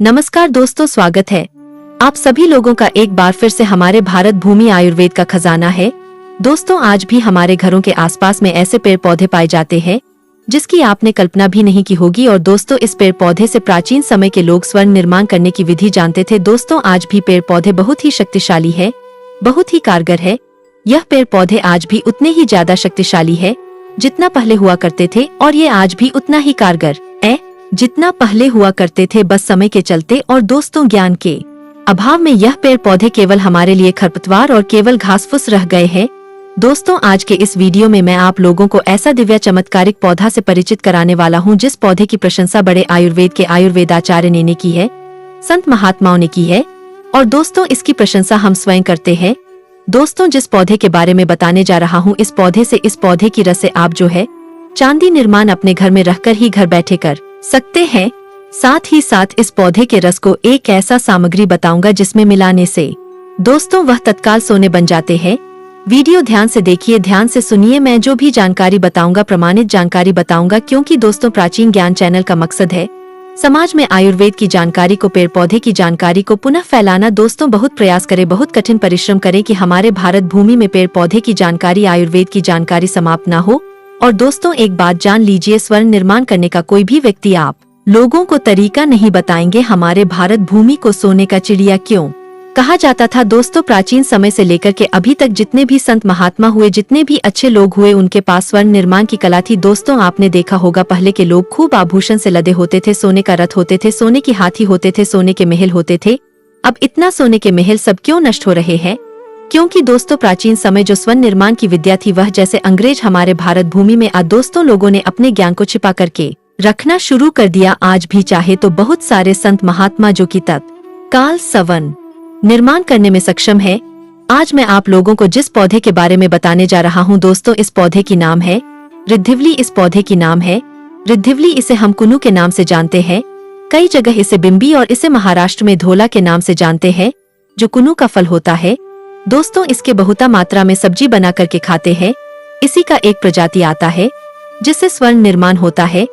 नमस्कार दोस्तों, स्वागत है आप सभी लोगों का एक बार फिर से हमारे भारत भूमि आयुर्वेद का खजाना है। दोस्तों, आज भी हमारे घरों के आसपास में ऐसे पेड़ पौधे पाए जाते हैं जिसकी आपने कल्पना भी नहीं की होगी। और दोस्तों, इस पेड़ पौधे से प्राचीन समय के लोग स्वर्ण निर्माण करने की विधि जानते थे। दोस्तों, आज भी पेड़ पौधे बहुत ही शक्तिशाली है, बहुत ही कारगर है। यह पेड़ पौधे आज भी उतने ही ज्यादा शक्तिशाली है जितना पहले हुआ करते थे, और ये आज भी उतना ही कारगर है जितना पहले हुआ करते थे, बस समय के चलते और दोस्तों ज्ञान के अभाव में यह पेड़ पौधे केवल हमारे लिए खरपतवार और केवल घास फूस रह गए हैं। दोस्तों, आज के इस वीडियो में मैं आप लोगों को ऐसा दिव्य चमत्कारिक पौधा से परिचित कराने वाला हूं जिस पौधे की प्रशंसा बड़े आयुर्वेद के आयुर्वेदाचार्य ने की है, संत महात्माओं ने की है, और दोस्तों इसकी प्रशंसा हम स्वयं करते हैं। दोस्तों, जिस पौधे के बारे में बताने जा रहा हूँ, इस पौधे की रस से आप जो है चांदी निर्माण अपने घर में रहकर ही घर बैठे कर सकते हैं। साथ ही साथ इस पौधे के रस को एक ऐसा सामग्री बताऊंगा जिसमें मिलाने से दोस्तों वह तत्काल सोने बन जाते हैं। वीडियो ध्यान से देखिए, ध्यान से सुनिए। मैं जो भी जानकारी बताऊंगा प्रमाणित जानकारी बताऊंगा, क्योंकि दोस्तों प्राचीन ज्ञान चैनल का मकसद है समाज में आयुर्वेद की जानकारी को, पेड़ पौधे की जानकारी को पुनः फैलाना। दोस्तों, बहुत प्रयास करें, बहुत कठिन परिश्रम करें कि हमारे भारत भूमि में पेड़ पौधे की जानकारी, आयुर्वेद की जानकारी समाप्त न हो। और दोस्तों, एक बात जान लीजिए, स्वर्ण निर्माण करने का कोई भी व्यक्ति आप लोगों को तरीका नहीं बताएंगे। हमारे भारत भूमि को सोने का चिड़िया क्यों कहा जाता था। दोस्तों, प्राचीन समय से लेकर के अभी तक जितने भी संत महात्मा हुए, जितने भी अच्छे लोग हुए, उनके पास स्वर्ण निर्माण की कला थी। दोस्तों, आपने देखा होगा पहले के लोग खूब आभूषण से लदे होते थे, सोने का रथ होते थे, सोने की हाथी होते थे, सोने के महल होते थे। अब इतना सोने के महल सब क्यों नष्ट हो रहे हैं? क्योंकि दोस्तों प्राचीन समय जो स्वर्ण निर्माण की विद्या थी, वह जैसे अंग्रेज हमारे भारत भूमि में आ दोस्तों लोगों ने अपने ज्ञान को छिपा करके रखना शुरू कर दिया। आज भी चाहे तो बहुत सारे संत महात्मा जो कि तत्काल स्वर्ण निर्माण करने में सक्षम है। आज मैं आप लोगों को जिस पौधे के बारे में बताने जा रहा हूं, दोस्तों इस पौधे की नाम है रिद्धिवली। इस पौधे की नाम है रिद्धिवली। इसे हम कुनू के नाम से जानते हैं, कई जगह इसे बिम्बी और इसे महाराष्ट्र में धोला के नाम से जानते हैं, जो कुनू का फल होता है। दोस्तों, इसके बहुता मात्रा में सब्जी बना करके खाते हैं। इसी का एक प्रजाति आता है जिससे स्वर्ण निर्माण होता है।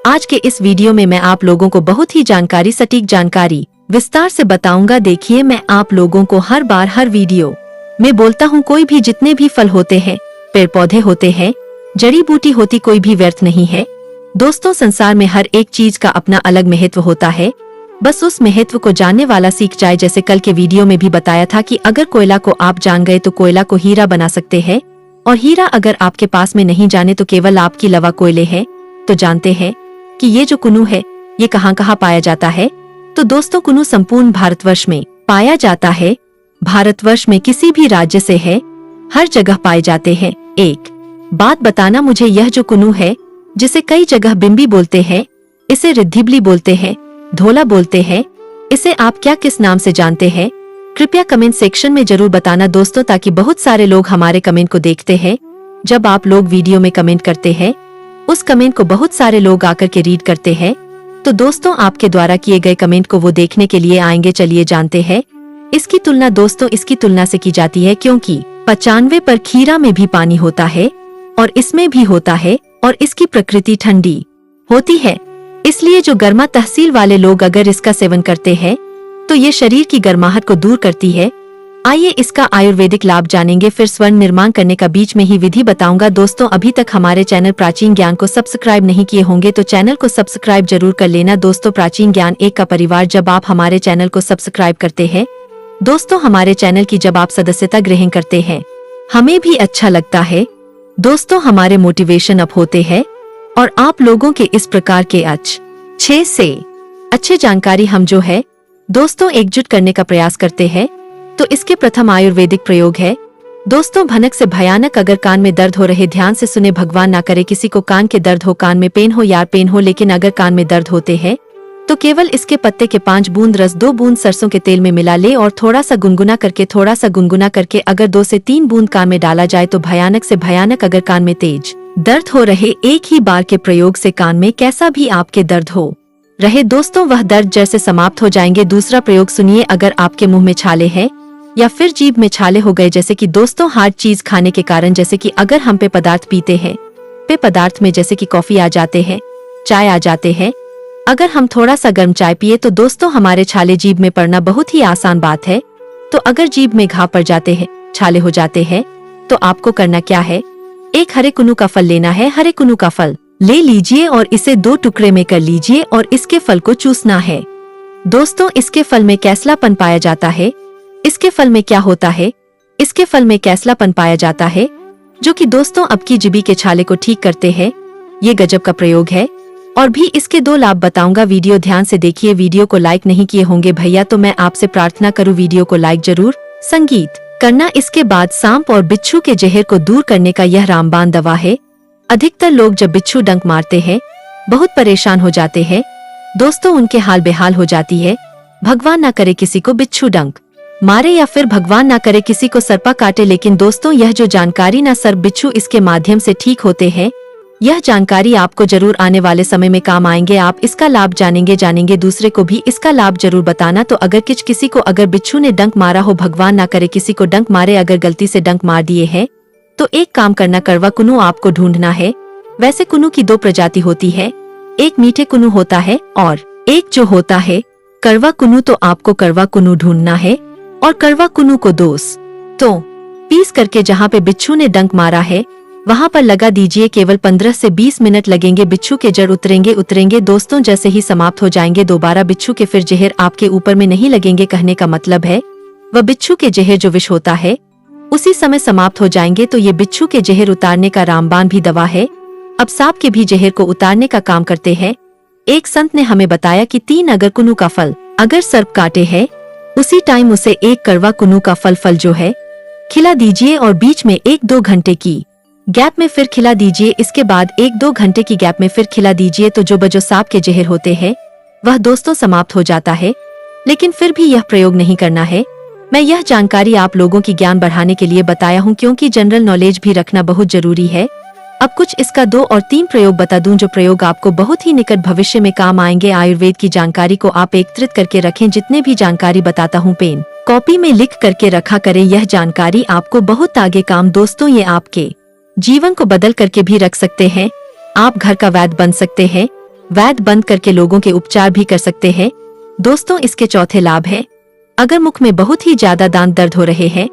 आज के इस वीडियो में मैं आप लोगों को बहुत ही जानकारी, सटीक जानकारी विस्तार से बताऊंगा। देखिए, मैं आप लोगों को हर बार हर वीडियो में बोलता हूँ, कोई भी जितने भी फल होते हैं, पेड़ पौधे होते हैं, जड़ी बूटी होती, कोई भी व्यर्थ नहीं है। दोस्तों, संसार में हर एक चीज का अपना अलग महत्व होता है, बस उस महत्व को जानने वाला सीख जाए। जैसे कल के वीडियो में भी बताया था कि अगर कोयला को आप जान गए तो कोयला को हीरा बना सकते हैं, और हीरा अगर आपके पास में नहीं जाने तो केवल आपकी लवा कोयले है। तो जानते हैं कि ये जो कुनू है ये कहाँ कहाँ पाया जाता है? तो दोस्तों, कुनू संपूर्ण भारतवर्ष में पाया जाता है। भारतवर्ष में किसी भी राज्य से है, हर जगह पाए जाते हैं। एक बात बताना मुझे, यह जो कुनू है जिसे कई जगह बिम्बी बोलते हैं, इसे रिद्धिवली बोलते हैं, धोला बोलते हैं, इसे आप क्या किस नाम से जानते हैं? कृपया कमेंट सेक्शन में जरूर बताना दोस्तों, ताकि बहुत सारे लोग हमारे कमेंट को देखते हैं। जब आप लोग वीडियो में कमेंट करते हैं, उस कमेंट को बहुत सारे लोग आकर के रीड करते हैं। तो दोस्तों, आपके द्वारा किए गए कमेंट को वो देखने के लिए आएंगे। चलिए जानते हैं। इसकी तुलना दोस्तों इसकी तुलना से की जाती है, क्योंकि 95 पर खीरा में भी पानी होता है और इसमें भी होता है, और इसकी प्रकृति ठंडी होती है। इसलिए जो गर्मा तहसील वाले लोग अगर इसका सेवन करते हैं तो ये शरीर की गर्माहट को दूर करती है। आइए इसका आयुर्वेदिक लाभ जानेंगे, फिर स्वर्ण निर्माण करने का बीच में ही विधि बताऊंगा। दोस्तों, अभी तक हमारे चैनल प्राचीन ज्ञान को सब्सक्राइब नहीं किए होंगे तो चैनल को सब्सक्राइब जरूर कर लेना। दोस्तों, प्राचीन ज्ञान एक का परिवार, जब आप हमारे चैनल को सब्सक्राइब करते हैं, दोस्तों हमारे चैनल की जब आप सदस्यता ग्रहण करते हैं, हमें भी अच्छा लगता है। दोस्तों, हमारे मोटिवेशन अप होते हैं, और आप लोगों के इस प्रकार के अच्छे से अच्छे जानकारी हम जो है दोस्तों एकजुट करने का प्रयास करते हैं। तो इसके प्रथम आयुर्वेदिक प्रयोग है दोस्तों भनक से भयानक। अगर कान में दर्द हो रहे, ध्यान से सुने, भगवान ना करे किसी को कान के दर्द हो, कान में पेन हो यार पेन हो, लेकिन अगर कान में दर्द होते हैं तो केवल इसके पत्ते के 5 बूंद रस 2 बूंद सरसों के तेल में मिला ले और थोड़ा सा गुनगुना करके अगर 2 से 3 बूंद कान में डाला जाए तो भयानक से भयानक अगर कान में तेज दर्द हो रहे, एक ही बार के प्रयोग से कान में कैसा भी आपके दर्द हो रहे दोस्तों वह दर्द जड़ से समाप्त हो जाएंगे। दूसरा प्रयोग सुनिए, अगर आपके मुंह में छाले हैं या फिर जीभ में छाले हो गए, जैसे कि दोस्तों हार्ड चीज खाने के कारण, जैसे कि अगर हम पेय पदार्थ पीते हैं, पेय पदार्थ में जैसे कि कॉफी आ जाते हैं, चाय आ जाते हैं, अगर हम थोड़ा सा गर्म चाय पिए तो दोस्तों हमारे छाले जीभ में पड़ना बहुत ही आसान बात है। तो अगर जीभ में घाव पड़ जाते हैं, छाले हो जाते हैं, तो आपको करना क्या है? एक हरे कुनू का फल लेना है। हरे कुनू का फल ले लीजिए और इसे 2 टुकड़े में कर लीजिए और इसके फल को चूसना है। दोस्तों इसके फल में कैसलापन पाया जाता है। इसके फल में क्या होता है? इसके फल में कैसलापन पाया जाता है, जो कि दोस्तों आपकी जीभ के छाले को ठीक करते हैं। ये गजब का प्रयोग है। और भी इसके 2 लाभ बताऊंगा। वीडियो ध्यान से देखिए। वीडियो को लाइक नहीं किए होंगे भैया, तो मैं आपसे प्रार्थना करूं वीडियो को लाइक जरूर संगीत करना। इसके बाद सांप और बिच्छू के जहर को दूर करने का यह रामबाण दवा है। अधिकतर लोग जब बिच्छू डंक मारते हैं बहुत परेशान हो जाते हैं। दोस्तों उनके हाल बेहाल हो जाती है। भगवान ना करे किसी को बिच्छू डंक मारे या फिर भगवान ना करे किसी को सर्पा काटे। लेकिन दोस्तों यह जो जानकारी ना सर्प बिच्छू इसके माध्यम से ठीक होते हैं, यह जानकारी आपको जरूर आने वाले समय में काम आएंगे। आप इसका लाभ जानेंगे दूसरे को भी इसका लाभ जरूर बताना। तो अगर किसी को अगर बिच्छू ने डंक मारा हो, भगवान ना करे किसी को डंक मारे, अगर गलती से डंक मार दिए हैं, तो एक काम करना, कड़वा कुनू आपको ढूंढना है। वैसे कुनू की 2 प्रजाति होती है, एक मीठे कुनू होता है और एक जो होता है कड़वा कुनू। तो आपको कड़वा कुनू ढूंढना है और कड़वा कुनू को तो पीस करके जहाँ पे बिच्छू ने डंक मारा है वहाँ पर लगा दीजिए। केवल 15 से 20 मिनट लगेंगे। बिच्छू के जड़ उतरेंगे दोस्तों, जैसे ही समाप्त हो जाएंगे दोबारा बिच्छू के फिर जहर आपके ऊपर में नहीं लगेंगे। कहने का मतलब है वह बिच्छू के जहर जो विष होता है उसी समय समाप्त हो जाएंगे। तो ये बिच्छू के जहर उतारने का रामबाण भी दवा है। अब सांप के भी जहर को उतारने का काम करते हैं। एक संत ने हमें बताया कि 3 अगर कुनू का फल अगर सर्प काटे है, उसी टाइम उसे 1 कड़वा कुनू का फल जो है खिला दीजिए और बीच में 1-2 घंटे की गैप में फिर खिला दीजिए। इसके बाद 1-2 घंटे की गैप में फिर खिला दीजिए। तो जो सांप के जहर होते हैं वह दोस्तों समाप्त हो जाता है। लेकिन फिर भी यह प्रयोग नहीं करना है। मैं यह जानकारी आप लोगों की ज्ञान बढ़ाने के लिए बताया हूँ, क्योंकि जनरल नॉलेज भी रखना बहुत जरूरी है। अब कुछ इसका 2 और 3 प्रयोग बता दूं, जो प्रयोग आपको बहुत ही निकट भविष्य में काम आएंगे। आयुर्वेद की जानकारी को आप एकत्रित करके रखें। जितने भी जानकारी बताता हूँ पेन कॉपी में लिख करके रखा करें। यह जानकारी आपको बहुत आगे काम दोस्तों, ये आपके जीवन को बदल करके भी रख सकते हैं। आप घर का वैद्य बन सकते हैं। वैद्य बन करके लोगों के उपचार भी कर सकते हैं। दोस्तों इसके चौथे लाभ है, अगर मुख में बहुत ही ज्यादा दांत दर्द हो रहे हैं,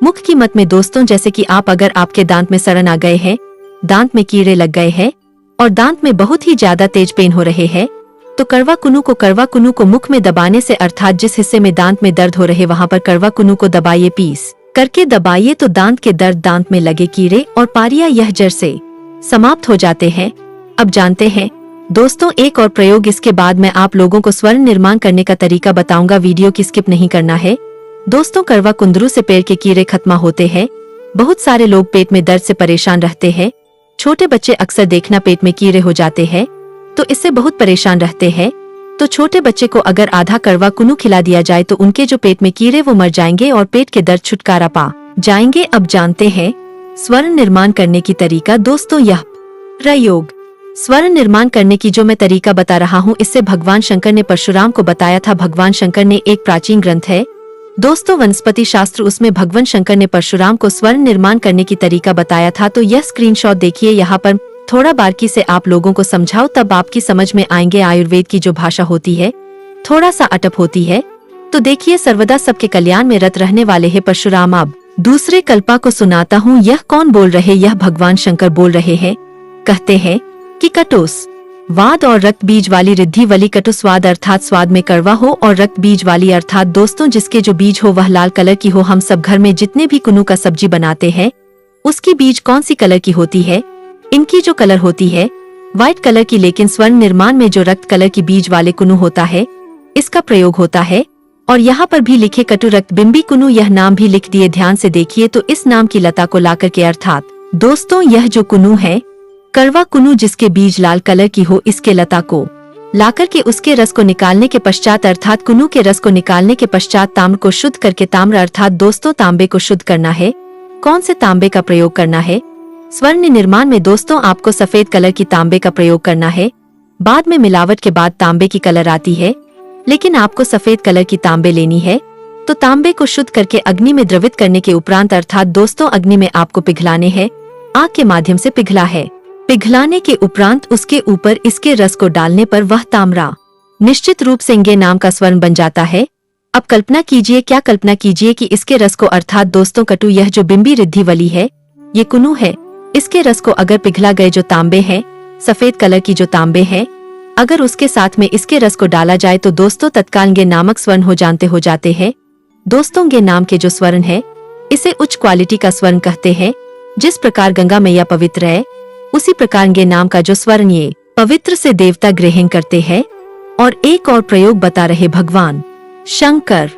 मुख की मत में दोस्तों, जैसे कि अगर आपके दांत में सड़न आ गए हैं, दांत में कीड़े लग गए हैं और दांत में बहुत ही ज्यादा तेज पेन हो रहे हैं, तो कड़वा कुनू को मुख में दबाने से, अर्थात जिस हिस्से में दांत में दर्द हो रहे वहाँ पर कड़वा कुनू को दबाइए, पीस करके दबाइए। तो दांत के दर्द, दांत में लगे कीड़े और पारिया यह जड़ से समाप्त हो जाते हैं। अब जानते हैं दोस्तों एक और प्रयोग। इसके बाद मैं आप लोगों को स्वर्ण निर्माण करने का तरीका बताऊंगा। वीडियो की स्किप नहीं करना है दोस्तों। कड़वा कुंदरू से पेट के कीड़े खत्म होते हैं। बहुत सारे लोग पेट में दर्द से परेशान रहते हैं। छोटे बच्चे अक्सर देखना पेट में कीड़े हो जाते हैं, तो इससे बहुत परेशान रहते हैं। तो छोटे बच्चे को अगर आधा कड़वा कुनू खिला दिया जाए तो उनके जो पेट में कीड़े वो मर जाएंगे और पेट के दर्द छुटकारा पा जाएंगे। अब जानते हैं स्वर्ण निर्माण करने की तरीका। दोस्तों यह प्रयोग स्वर्ण निर्माण करने की जो मैं तरीका बता रहा हूँ, इससे भगवान शंकर ने परशुराम को बताया था। भगवान शंकर ने एक प्राचीन ग्रंथ है दोस्तों वनस्पति शास्त्र, उसमें भगवान शंकर ने परशुराम को स्वर्ण निर्माण करने की तरीका बताया था। तो यह स्क्रीनशॉट देखिए। यहाँ पर थोड़ा बारीकी से आप लोगों को समझाओ तब आपकी समझ में आएंगे। आयुर्वेद की जो भाषा होती है थोड़ा सा अटप होती है। तो देखिए, सर्वदा सबके कल्याण में रत रहने वाले हैं परशुराम। अब दूसरे कल्पा को सुनाता हूँ। यह कौन बोल रहे? यह भगवान शंकर बोल रहे हैं। कहते हैं कि कटुस वाद और रक्त बीज वाली रिद्धि वाली। कटुस्वाद अर्थात स्वाद में कड़वा हो, और रक्त बीज वाली अर्थात दोस्तों जिसके जो बीज हो वह लाल कलर की हो। हम सब घर में जितने भी कुनू का सब्जी बनाते हैं उसकी बीज कौन सी कलर की होती है? इनकी जो कलर होती है व्हाइट कलर की। लेकिन स्वर्ण निर्माण में जो रक्त कलर की बीज वाले कुनू होता है इसका प्रयोग होता है। और यहाँ पर भी लिखे कटु रक्त बिंबी कुनू, यह नाम भी लिख दिए। ध्यान से देखिए तो इस नाम की लता को लाकर के, अर्थात दोस्तों यह जो कुनू है कड़वा कुनू जिसके बीज लाल कलर की हो, इसके लता को लाकर के उसके रस को निकालने के पश्चात, अर्थात कुनू के रस को निकालने के पश्चात ताम्र को शुद्ध करके, ताम्र अर्थात दोस्तों तांबे को शुद्ध करना है। कौन से तांबे का प्रयोग करना है? स्वर्ण निर्माण में दोस्तों आपको सफेद कलर की तांबे का प्रयोग करना है। बाद में मिलावट के बाद तांबे की कलर आती है, लेकिन आपको सफेद कलर की तांबे लेनी है। तो तांबे को शुद्ध करके अग्नि में द्रवित करने के उपरांत, अर्थात दोस्तों अग्नि में आपको पिघलाने हैं। आग के माध्यम से पिघला है। पिघलाने के उपरांत उसके ऊपर इसके रस को डालने पर वह ताम्रा निश्चित रूप से इंगे नाम का स्वर्ण बन जाता है। अब कल्पना कीजिए, क्या कल्पना कीजिए कि इसके रस को, अर्थात दोस्तों कटु, यह जो बिंबी रिद्धि वली है, ये कुनु है, इसके रस को अगर पिघला गए जो तांबे है, सफेद कलर की जो तांबे है, अगर उसके साथ में इसके रस को डाला जाए तो दोस्तों तत्काल गे नामक स्वर्ण हो जाते हैं। दोस्तों गे नाम के जो स्वर्ण है, इसे उच्च क्वालिटी का स्वर्ण कहते हैं। जिस प्रकार गंगा मैया पवित्र है, उसी प्रकार गे नाम का जो स्वर्ण ये पवित्र से देवता ग्रहण करते हैं। और एक और प्रयोग बता रहे भगवान शंकर,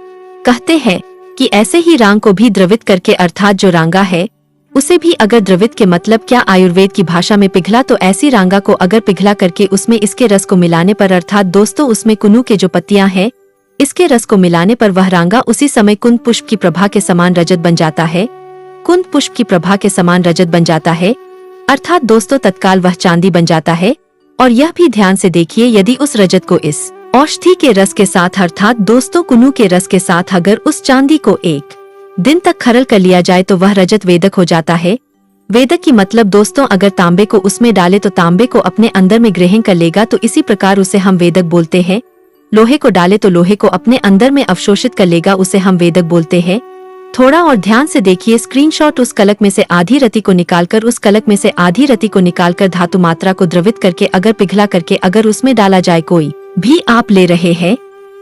कहते हैं कि ऐसे ही रांग को भी द्रवित करके, अर्थात जो रांगा है उसे भी अगर द्रवित के मतलब क्या आयुर्वेद की भाषा में पिघला, तो ऐसी रांगा को अगर पिघला करके उसमें इसके रस को मिलाने पर, अर्थात दोस्तों उसमें कुनु के जो पत्तियां हैं, इसके रस को मिलाने पर वह रांगा उसी समय कुंद पुष्प की प्रभा के समान रजत बन जाता है। कुंद पुष्प की प्रभा के समान रजत बन जाता है, अर्थात दोस्तों तत्काल वह चांदी बन जाता है। और यह भी ध्यान से देखिए, यदि उस रजत को इस औषधि के रस के साथ, अर्थात दोस्तों कुनु के रस के साथ अगर उस चांदी को 1 दिन तक खरल कर लिया जाए तो वह रजत वेदक हो जाता है। वेदक की मतलब दोस्तों अगर तांबे को उसमें डाले तो तांबे को अपने अंदर में ग्रहण कर लेगा, तो इसी प्रकार उसे हम वेदक बोलते हैं। लोहे को डाले तो लोहे को अपने अंदर में अवशोषित कर लेगा, उसे हम वेदक बोलते हैं। थोड़ा और ध्यान से देखिए, स्क्रीनशॉट उस कलक में से आधी रति को निकालकर, उस कलक में से आधी रति को निकालकर धातु मात्रा को द्रवित करके अगर पिघला करके अगर उसमें डाला जाए, कोई भी आप ले रहे हैं,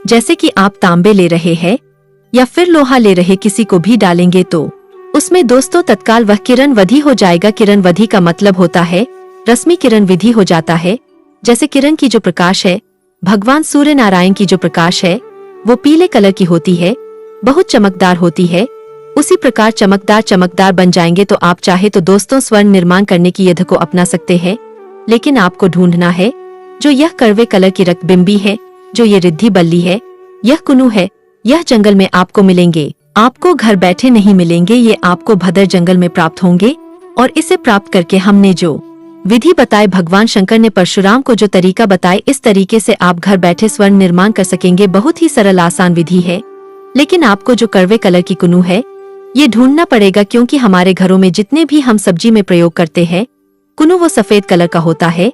जैसे कि आप तांबे ले रहे हैं या फिर लोहा ले रहे, किसी को भी डालेंगे तो उसमें दोस्तों तत्काल वह किरण वधि हो जाएगा। किरण वधि का मतलब होता है रश्मि किरण विधि हो जाता है। जैसे किरण की जो प्रकाश है, भगवान सूर्य नारायण की जो प्रकाश है, वो पीले कलर की होती है, बहुत चमकदार होती है, उसी प्रकार चमकदार बन जाएंगे। तो आप चाहे तो दोस्तों स्वर्ण निर्माण करने की विधि को अपना सकते हैं, लेकिन आपको ढूंढना है जो यह कड़वे कलर की रक्तबिंबी है, जो ये रिद्धि बल्ली है, यह कुनु है। यह जंगल में आपको मिलेंगे, आपको घर बैठे नहीं मिलेंगे, ये आपको भदर जंगल में प्राप्त होंगे। और इसे प्राप्त करके हमने जो विधि बताए, भगवान शंकर ने परशुराम को जो तरीका बताए, इस तरीके से आप घर बैठे स्वर्ण निर्माण कर सकेंगे। बहुत ही सरल आसान विधि है, लेकिन आपको जो कड़वे कलर की कुनु है ये ढूंढना पड़ेगा, क्योंकि हमारे घरों में जितने भी हम सब्जी में प्रयोग करते हैं, कुनु वो सफेद कलर का होता है।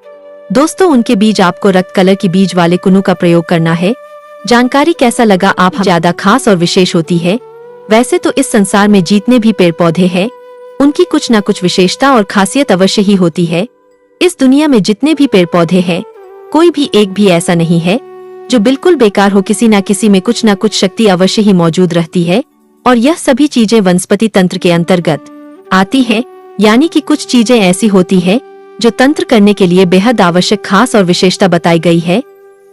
दोस्तों उनके बीज आपको रक्त कलर की बीज वाले कुनु का प्रयोग करना है। जानकारी कैसा लगा? आप ज्यादा खास और विशेष होती है। वैसे तो इस संसार में जितने भी पेड़ पौधे हैं, उनकी कुछ न कुछ विशेषता और खासियत अवश्य ही होती है। इस दुनिया में जितने भी पेड़ पौधे हैं, कोई भी एक भी ऐसा नहीं है जो बिल्कुल बेकार हो। किसी न किसी में कुछ न कुछ शक्ति अवश्य ही मौजूद रहती है, और यह सभी चीजें वनस्पति तंत्र के अंतर्गत आती है। यानी कि कुछ चीजें ऐसी होती है जो तंत्र करने के लिए बेहद आवश्यक, खास और विशेषता बताई गई है।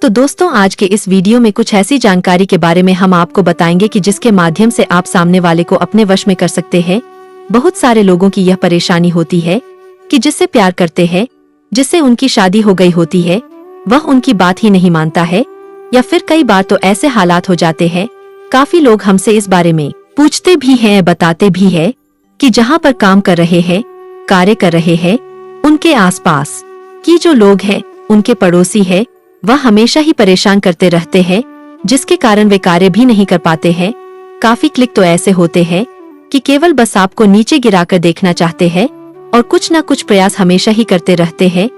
तो दोस्तों आज के इस वीडियो में कुछ ऐसी जानकारी के बारे में हम आपको बताएंगे कि जिसके माध्यम से आप सामने वाले को अपने वश में कर सकते हैं। बहुत सारे लोगों की यह परेशानी होती है कि जिससे प्यार करते हैं, जिससे उनकी शादी हो गई होती है, वह उनकी बात ही नहीं मानता है, या फिर कई बार तो ऐसे हालात हो जाते हैं। काफी लोग हमसे इस बारे में पूछते भी हैं, बताते भी हैं कि जहाँ पर काम कर रहे हैं, कार्य कर रहे हैं, उनके आसपास की जो लोग हैं, उनके पड़ोसी है, वह हमेशा ही परेशान करते रहते हैं, जिसके कारण वे कार्य भी नहीं कर पाते हैं। काफी क्लिक तो ऐसे होते हैं कि केवल बस आपको नीचे गिराकर देखना चाहते हैं और कुछ न कुछ प्रयास हमेशा ही करते रहते हैं।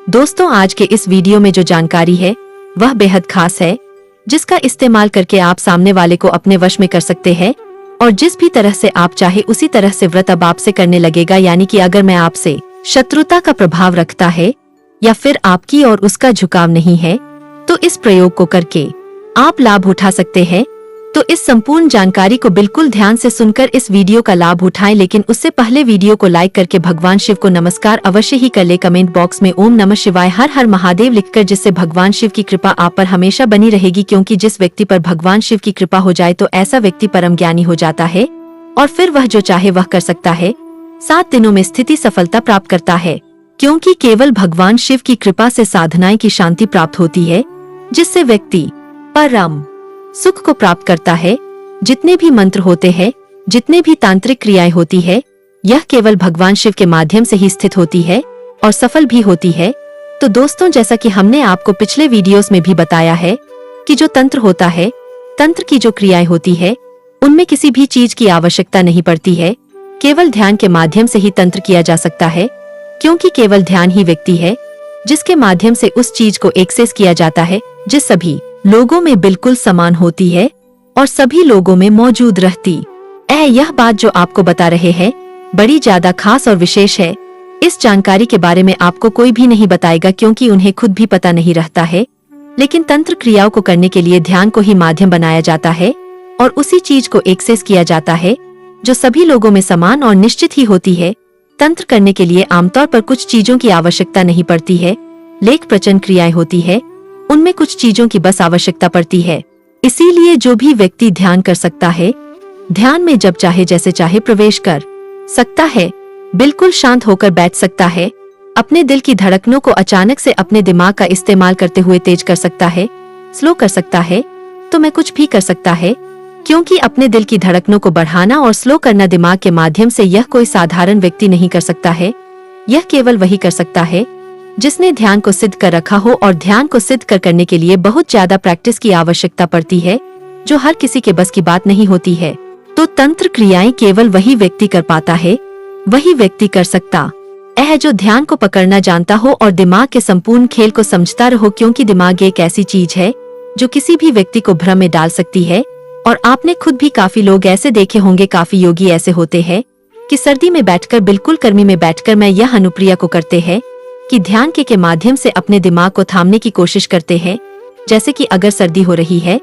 दोस्तों आज के इस वीडियो में जो जानकारी है वह बेहद खास है, जिसका इस्तेमाल करके आप सामने वाले को अपने वश में कर सकते हैं, और जिस भी तरह से आप चाहे उसी तरह से व्रत अब आपसे करने लगेगा। यानी कि अगर मैं आपसे शत्रुता का प्रभाव रखता है या फिर आपकी और उसका झुकाव नहीं है, तो इस प्रयोग को करके आप लाभ उठा सकते हैं। तो इस संपूर्ण जानकारी को बिल्कुल ध्यान से सुनकर इस वीडियो का लाभ उठाएं, लेकिन उससे पहले वीडियो को लाइक करके भगवान शिव को नमस्कार अवश्य ही कर ले। कमेंट बॉक्स में ओम नमः शिवाय, हर हर महादेव लिखकर, जिससे भगवान शिव की कृपा आप पर हमेशा बनी रहेगी। क्योंकि जिस व्यक्ति पर भगवान शिव की कृपा हो जाए तो ऐसा व्यक्ति परम ज्ञानी हो जाता है, और फिर वह जो चाहे वह कर सकता है। 7 दिनों में स्थिति सफलता प्राप्त करता है, क्योंकि केवल भगवान शिव की कृपा से साधनाएं की शांति प्राप्त होती है, जिससे व्यक्ति परम सुख को प्राप्त करता है। जितने भी मंत्र होते हैं, जितने भी तांत्रिक क्रियाएं होती है, यह केवल भगवान शिव के माध्यम से ही स्थित होती है और सफल भी होती है। तो दोस्तों जैसा कि हमने आपको पिछले वीडियोस में भी बताया है कि जो तंत्र होता है, तंत्र की जो क्रियाएं होती है, उनमें किसी भी चीज की आवश्यकता नहीं पड़ती है। केवल ध्यान के माध्यम से ही तंत्र किया जा सकता है, क्योंकि केवल ध्यान ही व्यक्ति है जिसके माध्यम से उस चीज को एक्सेस किया जाता है। जिस सभी लोगों में बिल्कुल समान होती है और सभी लोगों में मौजूद रहती है। यह बात जो आपको बता रहे हैं बड़ी ज्यादा खास और विशेष है। इस जानकारी के बारे में आपको कोई भी नहीं बताएगा क्योंकि उन्हें खुद भी पता नहीं रहता है। लेकिन तंत्र क्रियाओं को करने के लिए ध्यान को ही माध्यम बनाया जाता है और उसी चीज को एक्सेस किया जाता है जो सभी लोगों में समान और निश्चित ही होती है। तंत्र करने के लिए आमतौर पर कुछ चीजों की आवश्यकता नहीं पड़ती है। लेख प्रचन क्रियाएं होती है, उनमें कुछ चीजों की बस आवश्यकता पड़ती है। इसीलिए जो भी व्यक्ति ध्यान कर सकता है, ध्यान में जब चाहे जैसे चाहे प्रवेश कर सकता है, बिल्कुल शांत होकर बैठ सकता है, अपने दिल की धड़कनों को अचानक से अपने दिमाग का इस्तेमाल करते हुए तेज कर सकता है, स्लो कर सकता है, तो मैं कुछ भी कर सकता है। क्योंकि अपने दिल की धड़कनों को बढ़ाना और स्लो करना दिमाग के माध्यम से यह कोई साधारण व्यक्ति नहीं कर सकता है। यह केवल वही कर सकता है जिसने ध्यान को सिद्ध कर रखा हो, और ध्यान को सिद्ध करने के लिए बहुत ज्यादा प्रैक्टिस की आवश्यकता पड़ती है जो हर किसी के बस की बात नहीं होती है। तो तंत्र क्रियाएं केवल वही व्यक्ति कर पाता है, वही व्यक्ति कर सकता है जो ध्यान को पकड़ना जानता हो और दिमाग के संपूर्ण खेल को समझता रहो। क्योंकि दिमाग एक ऐसी चीज है जो किसी भी व्यक्ति को भ्रम में डाल सकती है। और आपने खुद भी काफी लोग ऐसे देखे होंगे, काफी योगी ऐसे होते हैं कि सर्दी में बैठकर, बिल्कुल गर्मी में बैठकर मैं यह अनुप्रिया को करते हैं कि ध्यान के माध्यम से अपने दिमाग को थामने की कोशिश करते हैं। जैसे कि अगर सर्दी हो रही है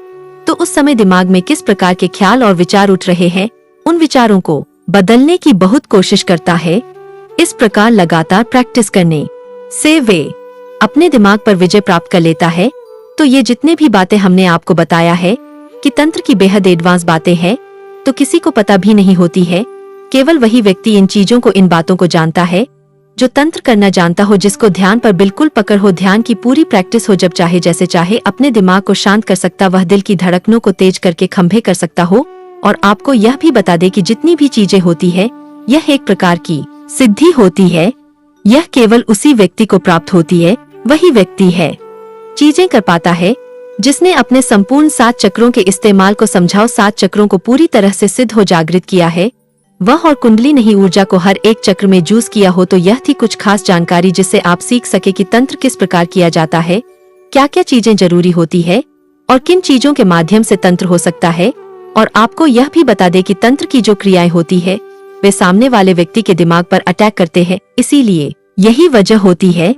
तो उस समय दिमाग में किस प्रकार के ख्याल और विचार उठ रहे हैं, उन विचारों को बदलने की बहुत कोशिश करता है। इस प्रकार लगातार प्रैक्टिस करने से वे अपने दिमाग पर विजय प्राप्त कर लेता है। तो ये जितने भी बातें हमने आपको बताया है कि तंत्र की बेहद एडवांस बातें हैं, तो किसी को पता भी नहीं होती है। केवल वही व्यक्ति इन चीजों को, इन बातों को जानता है जो तंत्र करना जानता हो, जिसको ध्यान पर बिल्कुल पकड़ हो, ध्यान की पूरी प्रैक्टिस हो, जब चाहे जैसे चाहे अपने दिमाग को शांत कर सकता, वह दिल की धड़कनों को तेज करके खंभे कर सकता हो। और आपको यह भी बता दे कि जितनी भी चीजें होती है यह एक प्रकार की सिद्धि होती है। यह केवल उसी व्यक्ति को प्राप्त होती है, वही व्यक्ति है चीजें कर पाता है जिसने अपने संपूर्ण 7 चक्रों के इस्तेमाल को समझाओ, 7 चक्रों को पूरी तरह से सिद्ध हो जागृत किया है वह, और कुंडली नहीं ऊर्जा को हर एक चक्र में जूस किया हो। तो यह थी कुछ खास जानकारी जिससे आप सीख सके कि तंत्र किस प्रकार किया जाता है, क्या क्या चीजें जरूरी होती है और किन चीजों के माध्यम से तंत्र हो सकता है। और आपको यह भी बता दे कि तंत्र की जो क्रियाएं होती है वे सामने वाले व्यक्ति के दिमाग पर अटैक करते हैं। इसीलिए यही वजह होती है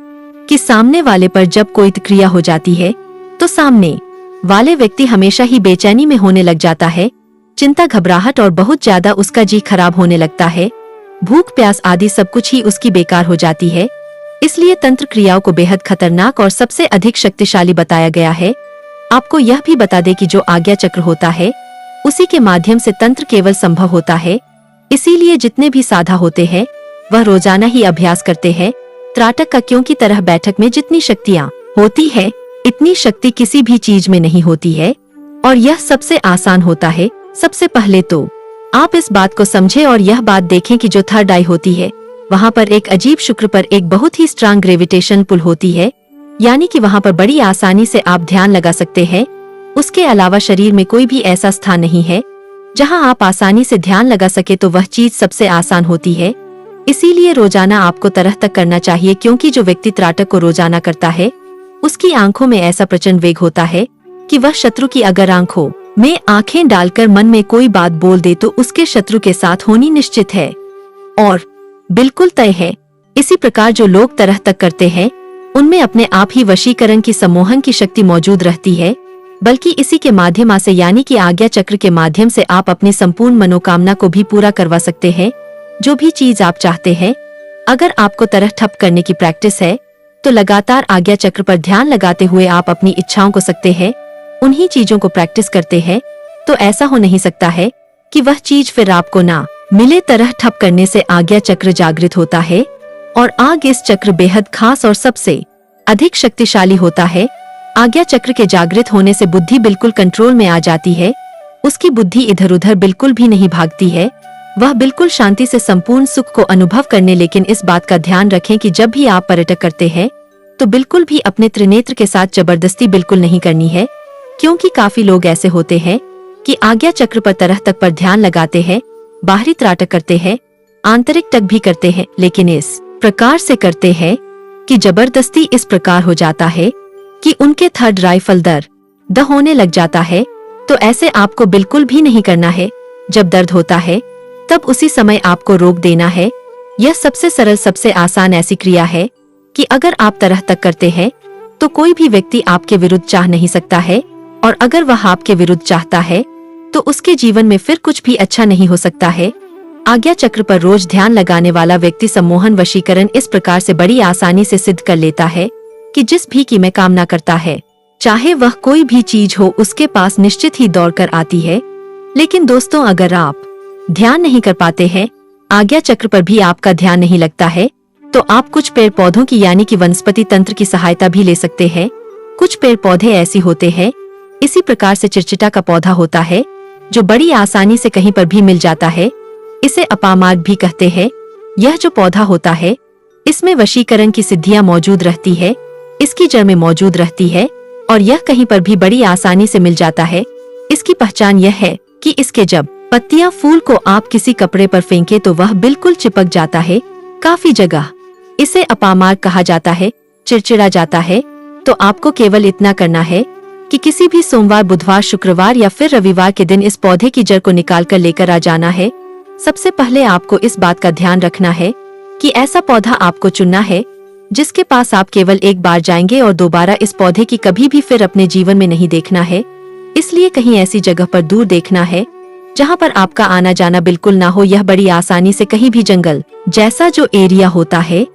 कि सामने वाले पर जब कोई क्रिया हो जाती है तो सामने वाले व्यक्ति हमेशा ही बेचैनी में होने लग जाता है, चिंता, घबराहट और बहुत ज्यादा उसका जी खराब होने लगता है, भूख प्यास आदि सब कुछ ही उसकी बेकार हो जाती है। इसलिए तंत्र क्रियाओं को बेहद खतरनाक और सबसे अधिक शक्तिशाली बताया गया है। आपको यह भी बता दे कि जो आज्ञा चक्र होता है उसी के माध्यम से तंत्र केवल संभव होता है। इसीलिए जितने भी साधा होते हैं वह रोजाना ही अभ्यास करते हैं त्राटक का, क्योंकि तरह बैठक में जितनी शक्तियाँ होती है इतनी शक्ति किसी भी चीज में नहीं होती है। और यह सबसे आसान होता है। सबसे पहले तो आप इस बात को समझे और यह बात देखें कि जो थर्ड आई होती है वहाँ पर एक अजीब शुक्र पर एक बहुत ही स्ट्रांग ग्रेविटेशन पुल होती है, यानी कि वहाँ पर बड़ी आसानी से आप ध्यान लगा सकते हैं। उसके अलावा शरीर में कोई भी ऐसा स्थान नहीं है जहाँ आप आसानी से ध्यान लगा सके, तो वह चीज सबसे आसान होती है। इसीलिए रोजाना आपको तरह तक करना चाहिए, क्योंकि जो व्यक्ति त्राटक को रोजाना करता है उसकी आंखों में ऐसा प्रचंड वेग होता है कि वह शत्रु की अगर आंखों में आंखें डालकर मन में कोई बात बोल दे तो उसके शत्रु के साथ होनी निश्चित है और बिल्कुल तय है। इसी प्रकार जो लोग तरह तक करते हैं उनमें अपने आप ही वशीकरण की, सम्मोहन की शक्ति मौजूद रहती है। बल्कि इसी के माध्यम से, यानी कि आज्ञा चक्र के माध्यम से आप अपनी संपूर्ण मनोकामना को भी पूरा करवा सकते हैं। जो भी चीज आप चाहते हैं, अगर आपको तरह ठप करने की प्रैक्टिस है तो लगातार आज्ञा चक्र पर ध्यान लगाते हुए आप अपनी इच्छाओं को सकते हैं। उन्हीं चीजों को प्रैक्टिस करते हैं तो ऐसा हो नहीं सकता है कि वह चीज फिर आपको ना मिले। तरह ठप करने से आज्ञा चक्र जागृत होता है और आग इस चक्र बेहद खास और सबसे अधिक शक्तिशाली होता है। आज्ञा चक्र के जागृत होने से बुद्धि बिल्कुल कंट्रोल में आ जाती है। उसकी बुद्धि इधर उधर बिल्कुल भी नहीं भागती है, वह बिल्कुल शांति से संपूर्ण सुख को अनुभव करने। लेकिन इस बात का ध्यान रखें कि जब भी आप पर्यटक करते हैं तो बिल्कुल भी अपने त्रिनेत्र के साथ जबरदस्ती बिल्कुल नहीं करनी है, क्योंकि काफी लोग ऐसे होते हैं कि आज्ञा चक्र पर तरह तक पर ध्यान लगाते हैं, बाहरी त्राटक करते हैं, आंतरिक टक भी करते हैं, लेकिन इस प्रकार से करते हैं कि जबरदस्ती इस प्रकार हो जाता है कि उनके थर्ड राइफल दर होने लग जाता है, तो ऐसे आपको बिल्कुल भी नहीं करना है। जब दर्द होता है तब उसी समय आपको रोक देना है। यह सबसे सरल, सबसे आसान ऐसी क्रिया है कि अगर आप तरह तक करते हैं तो कोई भी व्यक्ति आपके विरुद्ध चाह नहीं सकता है, और अगर वह आपके विरुद्ध चाहता है तो उसके जीवन में फिर कुछ भी अच्छा नहीं हो सकता है। आज्ञा चक्र पर रोज ध्यान लगाने वाला व्यक्ति सम्मोहन वशीकरण इस प्रकार से बड़ी आसानी से सिद्ध कर लेता है कि जिस भी की में कामना करता है, चाहे वह कोई भी चीज हो, उसके पास निश्चित ही दौड़ कर आती है। लेकिन दोस्तों, अगर आप ध्यान नहीं कर पाते हैं, आज्ञा चक्र पर भी आपका ध्यान नहीं लगता है, तो आप कुछ पेड़ पौधों की यानी कि वनस्पति तंत्र की सहायता भी ले सकते हैं। कुछ पेड़ पौधे ऐसी होते हैं, इसी प्रकार से चिरचिटा का पौधा होता है जो बड़ी आसानी से कहीं पर भी मिल जाता है। इसे अपामार्ग भी कहते हैं। यह जो पौधा होता है, इसमें वशीकरण की सिद्धियां मौजूद रहती है, इसकी जड़ में मौजूद रहती है, और यह कहीं पर भी बड़ी आसानी से मिल जाता है। इसकी पहचान यह है कि इसके जब पत्तियां, फूल को आप किसी कपड़े पर फेंके तो वह बिल्कुल चिपक जाता है काफी जगह। इसे अपामार्ग कहा जाता है, चिड़चिड़ा जाता है। तो आपको केवल इतना करना है कि किसी भी सोमवार, बुधवार, शुक्रवार या फिर रविवार के दिन इस पौधे की जड़ को निकाल कर लेकर आ जाना है। सबसे पहले आपको इस बात का ध्यान रखना है कि ऐसा पौधा आपको चुनना है जिसके पास आप केवल एक बार जाएंगे और दोबारा इस पौधे की कभी भी फिर अपने जीवन में नहीं देखना है। इसलिए कहीं ऐसी जगह पर दूर देखना है जहाँ पर आपका आना जाना बिल्कुल ना हो। यह बड़ी आसानी से कहीं भी जंगल जैसा जो एरिया होता है,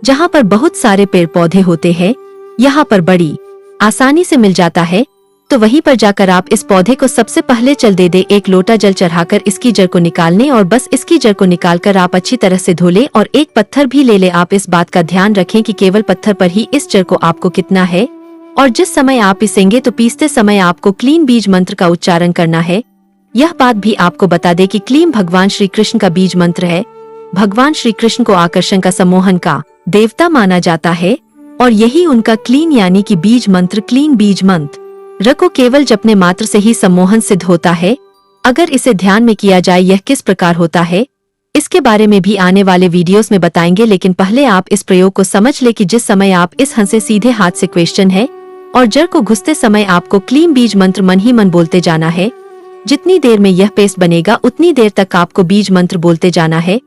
जहाँ पर बहुत सारे पेड़ पौधे होते हैं, यहाँ पर बड़ी आसानी से मिल जाता है। तो वहीं पर जाकर आप इस पौधे को सबसे पहले चल दे एक लोटा जल चढ़ाकर इसकी जड़ को निकालने, और बस इसकी जड़ को निकालकर आप अच्छी तरह से धो ले और एक पत्थर भी ले ले। आप इस बात का ध्यान रखें कि केवल पत्थर पर ही इस जड़ को आपको कितना है, और जिस समय आप पीसेंगे तो पीसते समय आपको क्लीन बीज मंत्र का उच्चारण करना है। यह बात भी आपको बता दे कि क्लीन भगवान श्री कृष्ण का बीज मंत्र है। भगवान श्री कृष्ण को आकर्षण का, सम्मोहन का देवता माना जाता है, और यही उनका क्लीन यानी कि बीज मंत्र, क्लीन बीज मंत्र को केवल जपने मात्र से ही सम्मोहन सिद्ध होता है। अगर इसे ध्यान में किया जाए यह किस प्रकार होता है, इसके बारे में भी आने वाले वीडियोस में बताएंगे। लेकिन पहले आप इस प्रयोग को समझ ले कि जिस समय आप इस हंस से सीधे हाथ से क्वेश्चन है, और जड़ को घुसते समय आपको क्लीन बीज मंत्र मन ही मन बोलते जाना है। जितनी देर में यह पेस्ट बनेगा उतनी देर तक आपको बीज मंत्र बोलते जाना है।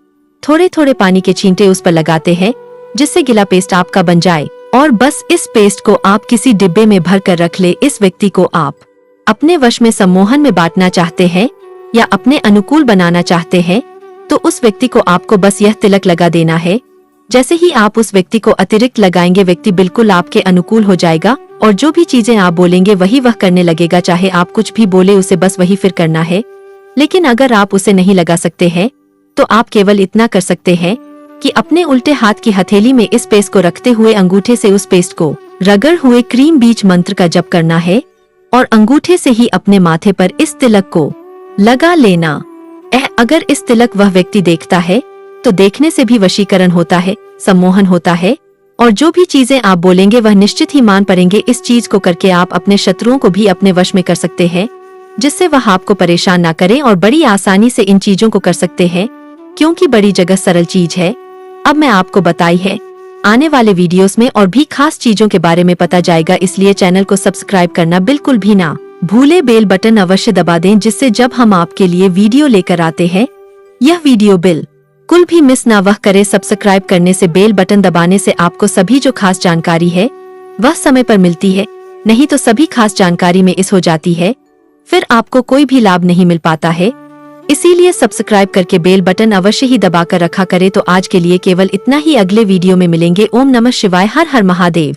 थोड़े थोड़े पानी के छींटे उस पर लगाते हैं जिससे गिला पेस्ट आपका बन जाए, और बस इस पेस्ट को आप किसी डिब्बे में भर कर रख ले। इस व्यक्ति को आप अपने वश में सम्मोहन में बांटना चाहते हैं या अपने अनुकूल बनाना चाहते हैं, तो उस व्यक्ति को आपको बस यह तिलक लगा देना है। जैसे ही आप उस व्यक्ति को अतिरिक्त लगाएंगे, व्यक्ति बिल्कुल आपके अनुकूल हो जाएगा, और जो भी चीजें आप बोलेंगे वही वह करने लगेगा। चाहे आप कुछ भी बोले उसे बस वही फिर करना है। लेकिन अगर आप उसे नहीं लगा सकते हैं तो आप केवल इतना कर सकते हैं कि अपने उल्टे हाथ की हथेली में इस पेस्ट को रखते हुए अंगूठे से उस पेस्ट को रगड़ हुए क्रीम बीज मंत्र का जप करना है, और अंगूठे से ही अपने माथे पर इस तिलक को लगा लेना। अगर इस तिलक वह व्यक्ति देखता है तो देखने से भी वशीकरण होता है, सम्मोहन होता है, और जो भी चीजें आप बोलेंगे वह निश्चित ही मान पड़ेंगे। इस चीज को करके आप अपने शत्रुओं को भी अपने वश में कर सकते हैं, जिससे वह आपको परेशान ना करें, और बड़ी आसानी से इन चीजों को कर सकते हैं, क्योंकि बड़ी जगह सरल चीज है। अब मैं आपको बताई है, आने वाले वीडियोस में और भी खास चीजों के बारे में पता जाएगा, इसलिए चैनल को सब्सक्राइब करना बिल्कुल भी ना भूले। बेल बटन अवश्य दबा दें, जिससे जब हम आपके लिए वीडियो लेकर आते हैं यह वीडियो बिल्कुल भी मिस ना वह करे। सब्सक्राइब करने से, बेल बटन दबाने से आपको सभी जो खास जानकारी है वह समय पर मिलती है, नहीं तो सभी खास जानकारी में इस हो जाती है, फिर आपको कोई भी लाभ नहीं मिल पाता है। इसीलिए सब्सक्राइब करके बेल बटन अवश्य ही दबाकर रखा करें। तो आज के लिए केवल इतना ही, अगले वीडियो में मिलेंगे। ओम नमः शिवाय, हर हर महादेव।